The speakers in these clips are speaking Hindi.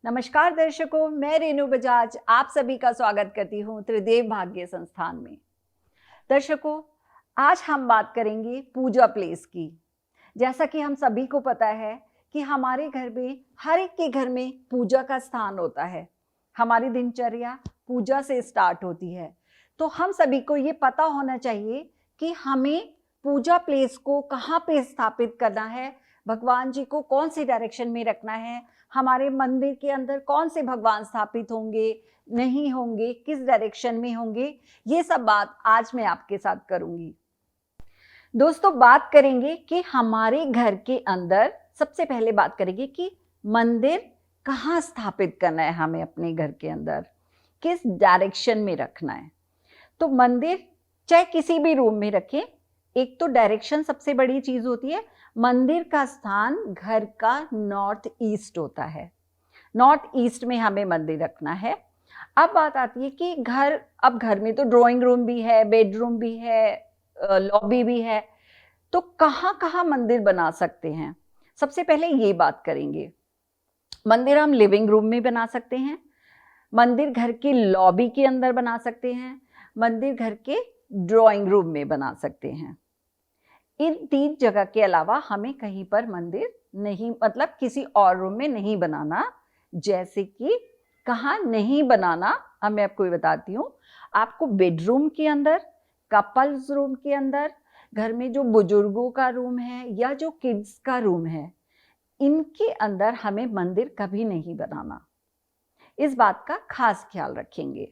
नमस्कार दर्शकों, मैं रेणु बजाज आप सभी का स्वागत करती हूँ त्रिदेव भाग्य संस्थान में। दर्शकों, आज हम बात करेंगे पूजा प्लेस की। जैसा कि हम सभी को पता है कि हमारे घर में, हर एक के घर में पूजा का स्थान होता है। हमारी दिनचर्या पूजा से स्टार्ट होती है, तो हम सभी को ये पता होना चाहिए कि हमें पूजा प्लेस को कहाँ पे स्थापित करना है, भगवान जी को कौन सी डायरेक्शन में रखना है, हमारे मंदिर के अंदर कौन से भगवान स्थापित होंगे, नहीं होंगे, किस डायरेक्शन में होंगे, ये सब बात आज मैं आपके साथ करूंगी। दोस्तों, बात करेंगे कि हमारे घर के अंदर सबसे पहले बात करेंगे कि मंदिर कहाँ स्थापित करना है, हमें अपने घर के अंदर किस डायरेक्शन में रखना है। तो मंदिर चाहे किसी भी रूम में रखें, एक तो डायरेक्शन सबसे बड़ी चीज होती है। मंदिर का स्थान घर का नॉर्थ ईस्ट होता है। नॉर्थ ईस्ट में हमें मंदिर रखना है। अब बात आती है कि घर में तो ड्राइंग रूम भी है, बेडरूम भी है, लॉबी भी है, तो कहाँ कहाँ मंदिर बना सकते हैं। सबसे पहले ये बात करेंगे। मंदिर हम लिविंग रूम में बना सकते हैं, मंदिर घर की लॉबी के अंदर बना सकते हैं, मंदिर घर के ड्राइंग रूम में बना सकते हैं। इन 3 जगह के अलावा हमें कहीं पर मंदिर नहीं, मतलब किसी और रूम में नहीं बनाना। जैसे कि कहाँ नहीं बनाना, अब मैं आपको बताती हूँ। आपको बेडरूम के अंदर, कपल्स रूम के अंदर, घर में जो बुजुर्गों का रूम है या जो किड्स का रूम है, इनके अंदर हमें मंदिर कभी नहीं बनाना। इस बात का खास ख्याल रखेंगे।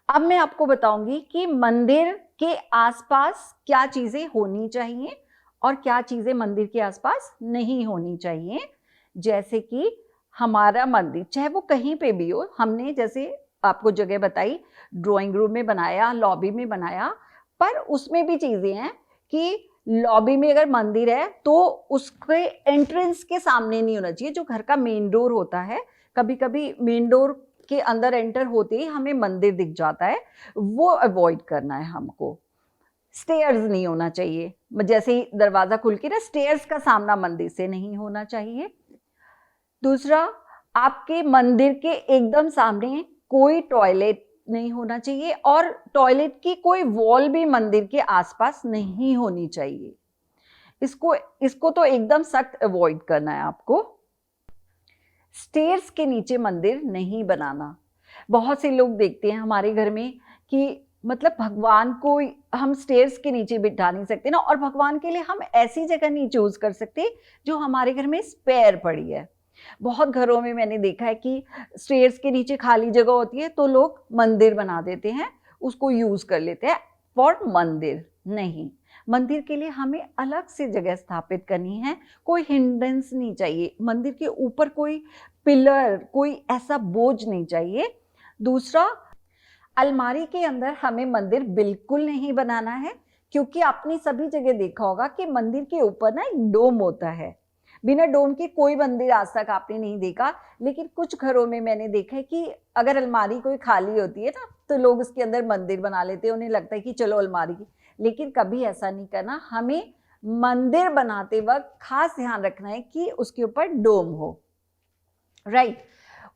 अब मैं आपको बताऊंगी कि मंदिर के आसपास क्या चीजें होनी चाहिए और क्या चीजें मंदिर के आसपास नहीं होनी चाहिए। जैसे कि हमारा मंदिर चाहे वो कहीं पे भी हो, हमने जैसे आपको जगह बताई, ड्राइंग रूम में बनाया, लॉबी में बनाया, पर उसमें भी चीजें हैं कि लॉबी में अगर मंदिर है तो उसके एंट्रेंस के सामने नहीं होना चाहिए। जो घर का मेन डोर होता है, कभी कभी मेन डोर के अंदर एंटर होते ही हमें मंदिर दिख जाता है, वो अवॉइड करना है हमको। स्टेयर्स नहीं होना चाहिए, जैसे ही दरवाजा खुल के ना, स्टेयर्स का सामना मंदिर से नहीं होना चाहिए। दूसरा, आपके मंदिर के एकदम सामने कोई टॉयलेट नहीं होना चाहिए और टॉयलेट की कोई वॉल भी मंदिर के आसपास नहीं होनी चाहिए। इसको तो एकदम सख्त अवॉइड करना है आपको। स्टेयर्स के नीचे मंदिर नहीं बनाना। बहुत से लोग देखते हैं हमारे घर में कि मतलब भगवान को हम स्टेयर्स के नीचे बिठा नहीं सकते ना, और भगवान के लिए हम ऐसी जगह नहीं चूज कर सकते जो हमारे घर में स्पेयर पड़ी है। बहुत घरों में मैंने देखा है कि स्टेयर्स के नीचे खाली जगह होती है तो लोग मंदिर बना देते हैं, उसको यूज कर लेते हैं फॉर मंदिर। नहीं, मंदिर के लिए हमें अलग से जगह स्थापित करनी है। कोई हिंड्रेंस नहीं चाहिए, मंदिर के ऊपर कोई पिलर, कोई ऐसा बोझ नहीं चाहिए। दूसरा, अलमारी के अंदर हमें मंदिर बिल्कुल नहीं बनाना है, क्योंकि आपने सभी जगह देखा होगा कि मंदिर के ऊपर ना एक डोम होता है। बिना डोम के कोई मंदिर आज तक आपने नहीं देखा, लेकिन कुछ घरों में मैंने देखा है कि अगर अलमारी कोई खाली होती है ना, तो लोग उसके अंदर मंदिर बना लेते हैं। उन्हें लगता है कि चलो अलमारी की, लेकिन कभी ऐसा नहीं करना। हमें मंदिर बनाते वक्त खास ध्यान रखना है कि उसके ऊपर डोम हो। राइट।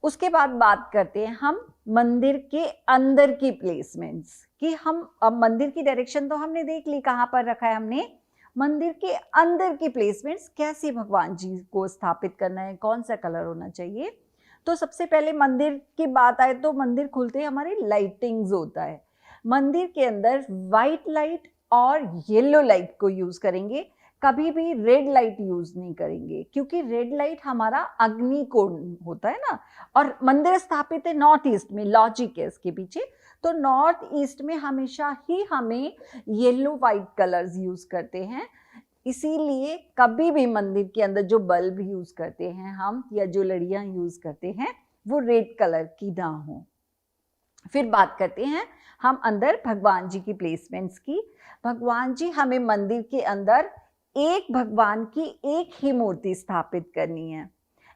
उसके बाद बात करते हैं हम मंदिर के अंदर की प्लेसमेंट्स कि हम, अब मंदिर की डायरेक्शन तो हमने देख ली कहाँ पर रखा है हमने। मंदिर के अंदर की प्लेसमेंट्स, कैसे भगवान जी को स्थापित करना है, कौन सा कलर होना चाहिए। तो सबसे पहले मंदिर की बात आए तो मंदिर खुलते ही हमारी लाइटिंग्स होता है। मंदिर के अंदर वाइट लाइट और येलो लाइट को यूज करेंगे, कभी भी रेड लाइट यूज नहीं करेंगे, क्योंकि रेड लाइट हमारा अग्नि कोण होता है ना, और मंदिर स्थापित है नॉर्थ ईस्ट में, लॉजिक है इसके पीछे। तो नॉर्थ ईस्ट में हमेशा ही हमें येलो वाइट कलर्स यूज करते हैं। इसीलिए कभी भी मंदिर के अंदर जो बल्ब यूज करते हैं हम, या जो लड़ियां यूज करते हैं, वो रेड कलर की ना हो। फिर बात करते हैं हम अंदर भगवान जी की प्लेसमेंट्स की। भगवान जी, हमें मंदिर के अंदर एक भगवान की एक ही मूर्ति स्थापित करनी है।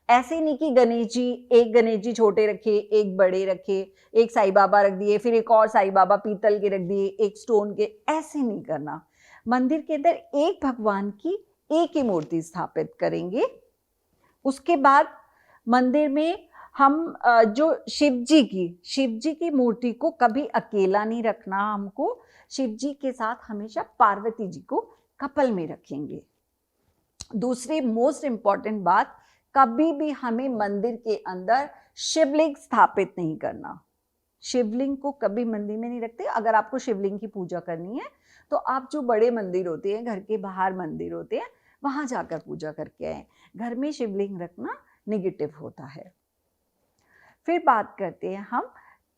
ऐसे नहीं कि एक गणेश जी छोटे रखे, एक बड़े रखे, एक साईं बाबा रख दिए, फिर एक और साईं बाबा पीतल के रख दिए, एक स्टोन के, ऐसे नहीं करना। मंदिर के अंदर एक भगवान की एक ही मूर्ति स्थापित करेंगे। उसके बाद मंदिर में हम जो शिव जी की मूर्ति को कभी अकेला नहीं रखना, हमको शिव जी के साथ हमेशा पार्वती जी को कपल में रखेंगे। दूसरी मोस्ट इम्पॉर्टेंट बात, कभी भी हमें मंदिर के अंदर शिवलिंग स्थापित नहीं करना। शिवलिंग को कभी मंदिर में नहीं रखते। अगर आपको शिवलिंग की पूजा करनी है तो आप जो बड़े मंदिर होते हैं, घर के बाहर मंदिर होते हैं, वहां जाकर पूजा करके आए। घर में शिवलिंग रखना नेगेटिव होता है। फिर बात करते हैं हम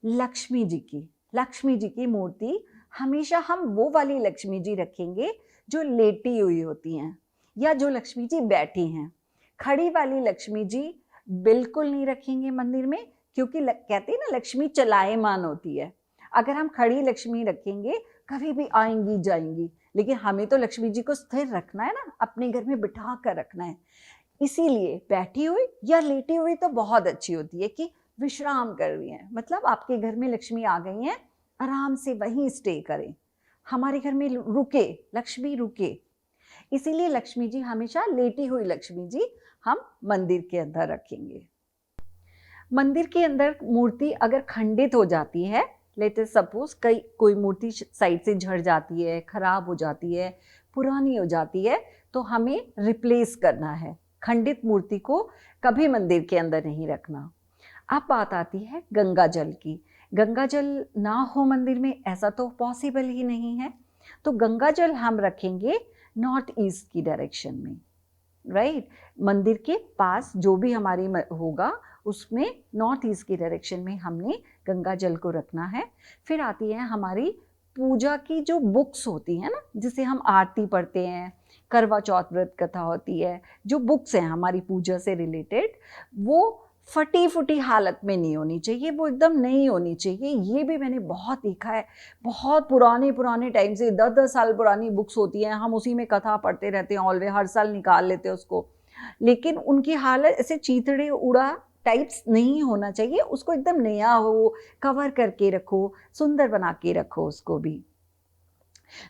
लक्ष्मी जी की। लक्ष्मी जी की मूर्ति हमेशा हम वो वाली लक्ष्मी जी रखेंगे जो लेटी हुई होती हैं या जो लक्ष्मी जी बैठी हैं। खड़ी वाली लक्ष्मी जी बिल्कुल नहीं रखेंगे मंदिर में, क्योंकि कहते हैं ना लक्ष्मी चलायमान होती है। अगर हम खड़ी लक्ष्मी रखेंगे कभी भी आएंगी जाएंगी, लेकिन हमें तो लक्ष्मी जी को स्थिर रखना है ना, अपने घर में बिठा कर रखना है। इसीलिए बैठी हुई या लेटी हुई तो बहुत अच्छी होती है कि विश्राम कर रही हैं, मतलब आपके घर में लक्ष्मी आ गई हैं, आराम से वहीं स्टे करें, हमारे घर में रुके, लक्ष्मी रुके। इसीलिए लक्ष्मी जी हमेशा लेटी हुई लक्ष्मी जी हम मंदिर के अंदर रखेंगे। मंदिर के अंदर मूर्ति अगर खंडित हो जाती है, लेट अस सपोज कोई मूर्ति साइड से झड़ जाती है, खराब हो जाती है, पुरानी हो जाती है, तो हमें रिप्लेस करना है। खंडित मूर्ति को कभी मंदिर के अंदर नहीं रखना। अब बात आती है गंगा जल की। गंगा जल ना हो मंदिर में, ऐसा तो पॉसिबल ही नहीं है। तो गंगा जल हम रखेंगे नॉर्थ ईस्ट की डायरेक्शन में, राइट। मंदिर के पास जो भी हमारी होगा उसमें नॉर्थ ईस्ट की डायरेक्शन में हमने गंगा जल को रखना है। फिर आती है हमारी पूजा की जो बुक्स होती हैं ना, जिसे हम आरती पढ़ते हैं, करवा चौथ व्रत कथा होती है, जो बुक्स हैं हमारी पूजा से रिलेटेड, वो फटी फुटी हालत में नहीं होनी चाहिए, वो एकदम नई होनी चाहिए। ये भी मैंने बहुत देखा है, बहुत पुराने टाइम से 10-10 साल पुरानी बुक्स होती हैं, हम उसी में कथा पढ़ते रहते हैं, ऑलवेज हर साल निकाल लेते हैं उसको, लेकिन उनकी हालत ऐसे चीथड़े उड़ा टाइप्स नहीं होना चाहिए। उसको एकदम नया हो, कवर करके रखो, सुंदर बना के रखो उसको भी।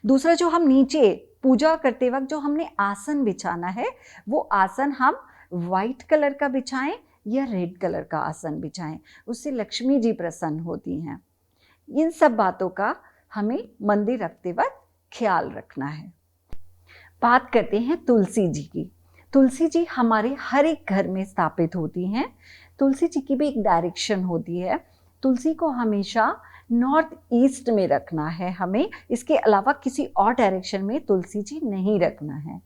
दूसरा, जो हम नीचे पूजा करते वक्त जो हमने आसन बिछाना है, वो आसन हम वाइट कलर का बिछाएं या रेड कलर का आसन बिछाएं, उससे लक्ष्मी जी प्रसन्न होती हैं। इन सब बातों का हमें मंदिर रखते वक्त ख्याल रखना है। बात करते हैं तुलसी जी की। तुलसी जी हमारे हर एक घर में स्थापित होती हैं। तुलसी जी की भी एक डायरेक्शन होती है। तुलसी को हमेशा नॉर्थ ईस्ट में रखना है हमें, इसके अलावा किसी और डायरेक्शन में तुलसी जी नहीं रखना है,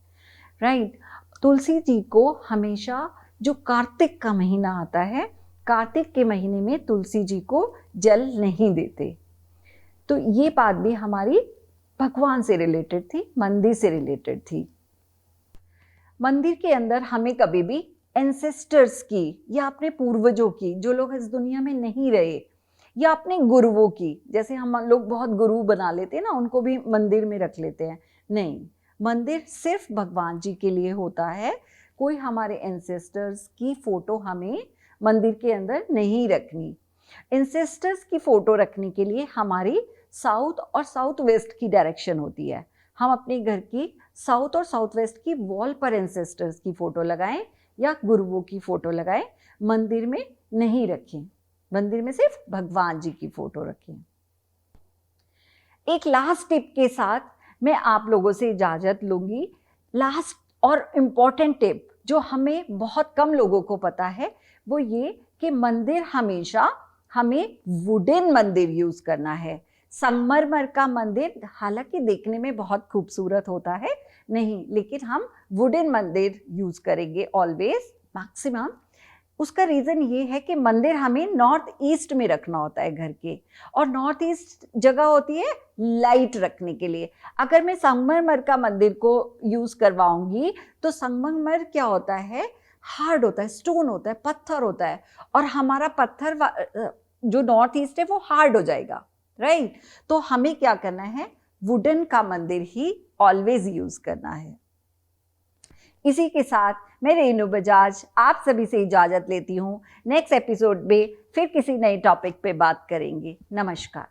राइट। तुलसी जी को हमेशा जो कार्तिक का महीना आता है, कार्तिक के महीने में तुलसी जी को जल नहीं देते। तो ये बात भी हमारी भगवान से रिलेटेड थी, मंदिर से रिलेटेड थी। मंदिर के अंदर हमें कभी भी एंसेस्टर्स की या अपने पूर्वजों की, जो लोग इस दुनिया में नहीं रहे, या अपने गुरुओं की, जैसे हम लोग बहुत गुरु बना लेते हैं ना, उनको भी मंदिर में रख लेते हैं, नहीं। मंदिर सिर्फ भगवान जी के लिए होता है। कोई हमारे एंसेस्टर्स की फोटो हमें मंदिर के अंदर नहीं रखनी। एंसेस्टर्स की फोटो रखने के लिए हमारी साउथ और साउथ वेस्ट की डायरेक्शन होती है। हम अपने घर की साउथ और साउथ वेस्ट की वॉल पर एंसेस्टर्स की फोटो लगाएं या गुरुओं की फोटो लगाएं, मंदिर में नहीं रखें। मंदिर में सिर्फ भगवान जी की फोटो रखें। एक लास्ट टिप के साथ मैं आप लोगों से इजाजत लूंगी। लास्ट और इम्पॉर्टेंट टिप जो हमें बहुत कम लोगों को पता है, वो ये कि मंदिर हमेशा हमें वुडन मंदिर यूज करना है। संगमरमर का मंदिर हालांकि देखने में बहुत खूबसूरत होता है, नहीं, लेकिन हम वुडन मंदिर यूज करेंगे ऑलवेज, मैक्सिमम। उसका रीज़न ये है कि मंदिर हमें नॉर्थ ईस्ट में रखना होता है घर के, और नॉर्थ ईस्ट जगह होती है लाइट रखने के लिए। अगर मैं संगमरमर का मंदिर को यूज़ करवाऊंगी तो संगमरमर क्या होता है, हार्ड होता है, स्टोन होता है, पत्थर होता है, और हमारा पत्थर जो नॉर्थ ईस्ट है वो हार्ड हो जाएगा, राइट। तो हमें क्या करना है, वुडन का मंदिर ही ऑलवेज यूज़ करना है। इसी के साथ मैं रेनू बजाज आप सभी से इजाजत लेती हूँ। नेक्स्ट एपिसोड में फिर किसी नए टॉपिक पे बात करेंगे। नमस्कार।